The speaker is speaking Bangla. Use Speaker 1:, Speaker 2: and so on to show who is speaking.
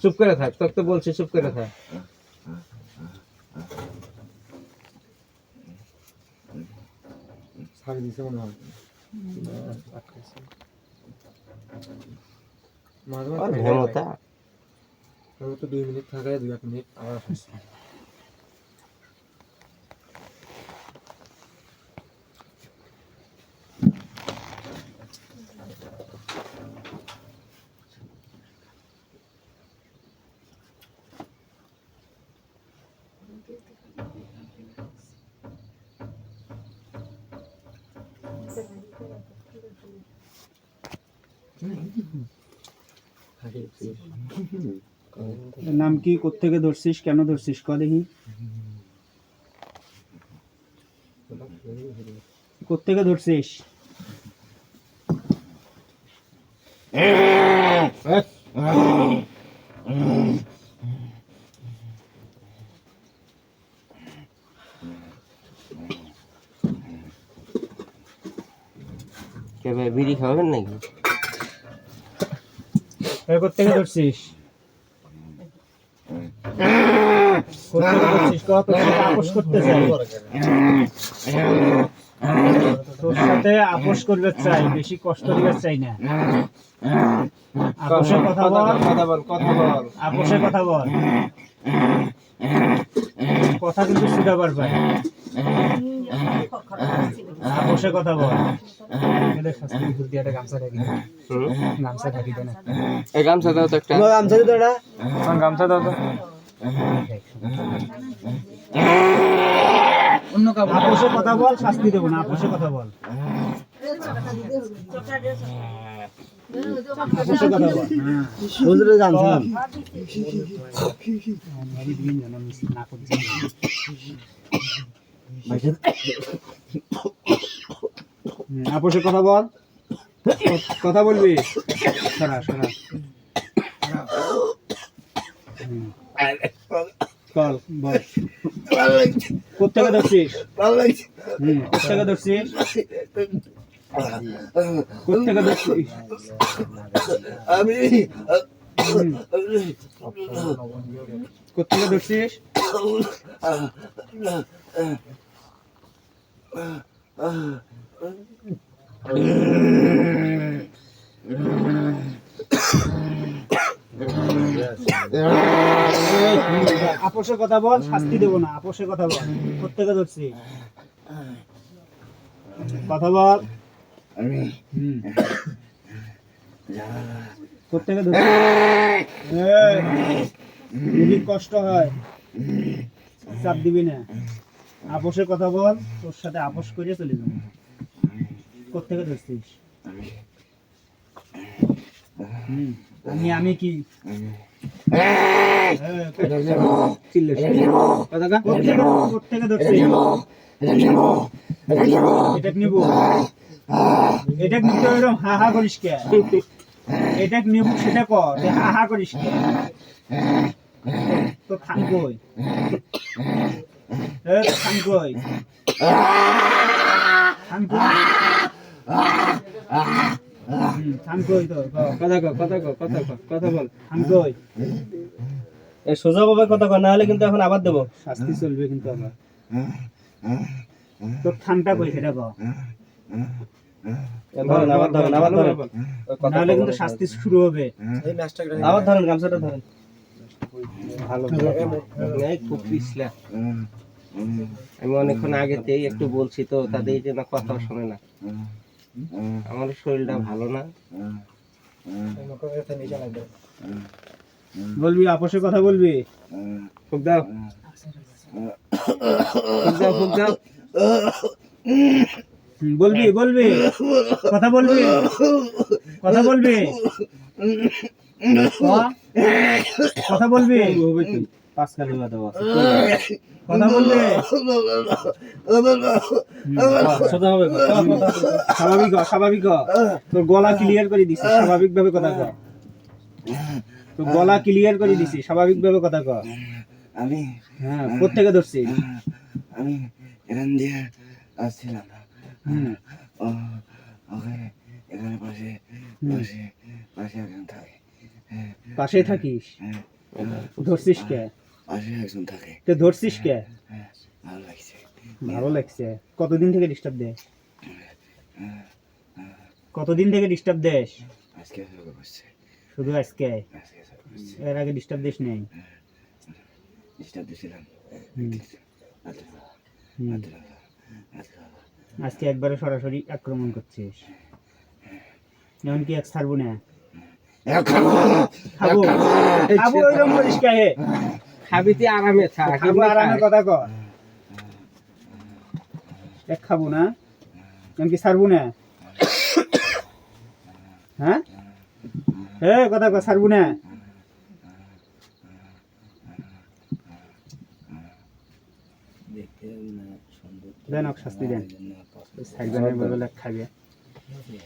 Speaker 1: চুপ করে থাক, তোকে তো বলছি চুপ করে থাক।
Speaker 2: ছাড়ি দিছে মনে হয়। মাঝে
Speaker 1: আর
Speaker 2: মাঝে
Speaker 1: ভেমতা
Speaker 2: তো 2 মিনিট থাকে, 2-1 মিনিট আবার আসছে।
Speaker 3: নাম কি, কোত্থেকে ধরছিস, কেন ধরছিস, ক দেখি কোত্থেকে ধরছিস?
Speaker 1: কে ভাই বিড়ি খাবেন নাকি?
Speaker 3: কোত্থেকে ধরছিস? কোত্থেকে ধরছিস ক, তোর সাথে আপোষ করতে চাই, তোর সাথে আপোষ করতে চাই, বেশি কষ্ট দিতে চাই না। আপোষের কথা বল,
Speaker 1: কথা বল, কথা বল।
Speaker 3: আপোষের কথা বল, কথা কিন্তু শুধু পারবে। আপোষের কথা বল। গামছা ঢাকি দে না,
Speaker 1: এই গামছা দাও তো একটা।
Speaker 3: গামছা দিতে ওটা,
Speaker 1: গামছা দাও তো।
Speaker 3: অন্য কাপড়। আপোষের কথা বল, শাস্তি দেবো না, আপোষের কথা বল, আপোষের কথা বল। হুজুরে জানছিলাম আপোষের কথা বল, কথা বলবি, সরা সরা বল বল। কোত্থেকে ধরছিস? কোত্থেকে ধরছিস? কোত্থেকে ধরছিস?
Speaker 4: আমি
Speaker 3: কোত্থেকে ধরছিস? আপোষের কথা বল, শাস্তি দেবো না, আপোষের কথা বল। কোত্থেকে ধরছিস? কথা বল। কোত্থেকে ধরছিস? যদি কষ্ট হয় চাপ দিবি না, আপোষের কথা বল, তোর সাথে আপোষ করে চলে যাবো। কোত্থেকে ধরছিস? আমি কি কোত্থেকে ধরছিস? এটা নিবো, এটা নিতে এরকম হা হা করিস কে? এটা নিবো সেটা কর, হা হা করিস কে? তো খান কই, খান কই, খান কই, খান কই, তো
Speaker 1: কথা কও, কথা কও, কথা কও, কথা বল।
Speaker 3: খান কই।
Speaker 1: এই সোজা ভাবে কথা কও, না হলে কিন্তু এখন আবার দেবো।
Speaker 3: শাস্তি চলবে কিন্তু আবার। তোর থানটা কই সেটা কর,
Speaker 1: ধরেন, আবার ধরেন, আবার ধরেন।
Speaker 3: নাহলে কিন্তু শাস্তি শুরু হবে।
Speaker 1: আবার ধরেন, গামছাটা ধরেন। ভালো এই খুব পিছলা। আমি অনেকক্ষণ আগেতেই একটু বলছি তো, তাদের যে না কথা শোনে না। আমার শরীরটা ভালো না।
Speaker 3: বলবি, আপোষের কথা বলবি।
Speaker 1: ফুক দাও, ফুক দাও, ফুক দাও।
Speaker 3: বলবি বলবি, কথা বলবি, কথা বলবি, কথা বলবি,
Speaker 1: পাঁচখালি কথা বল।
Speaker 3: কথা বলবি,
Speaker 1: সোজা হবে কথা।
Speaker 3: স্বাভাবিক হ, স্বাভাবিক হ। তোর গলা ক্লিয়ার করে দিছি, স্বাভাবিক ভাবে কথা কর। তোর গলা ক্লিয়ার করে দিছি, স্বাভাবিক ভাবে কথা কর।
Speaker 4: আমি
Speaker 3: হ্যাঁ, কোত্থেকে ধরছিস?
Speaker 4: আমি এখান দিয়ে আসছিলাম। ওকে এখানে পাশে পাশে পাশে একজন থাকে।
Speaker 3: পাশে থাকিস? ধরছিস কে?
Speaker 4: পাশে একজন থাকে।
Speaker 3: তো ধরছিস কে?
Speaker 4: ভালো লাগছে।
Speaker 3: ভালো লাগছে। কতদিন থেকে ডিস্টার্ব দেয়? কতদিন থেকে ডিস্টার্ব দেশ?
Speaker 4: আজকে শুরু করছে।
Speaker 3: শুধু আজকে?
Speaker 4: আজকে শুরু করছে।
Speaker 3: এর আগে ডিস্টার্ব দিস নেই?
Speaker 4: ডিস্টার্ব দিয়েছিলাম।
Speaker 3: হুম,
Speaker 4: আচ্ছা,
Speaker 3: হুম।
Speaker 4: আচ্ছা, আচ্ছা।
Speaker 3: আজকে একবারে সরাসরি আক্রমণ করছিস। এমন কি এক ছাড়বো না? খাবো খাবো ওইরকম করিস কে?
Speaker 1: খাবি তুই আরামে থাক,
Speaker 3: খাবো
Speaker 1: এমনি
Speaker 3: আরামে
Speaker 1: খায়।
Speaker 3: কথা কর। এক খাবো না? এমন কি ছাড়বো না? হ্যাঁ কথা কর, ছাড়বো না? দেন শাস্তি দেন। সাইকেলের বদলে খাবে।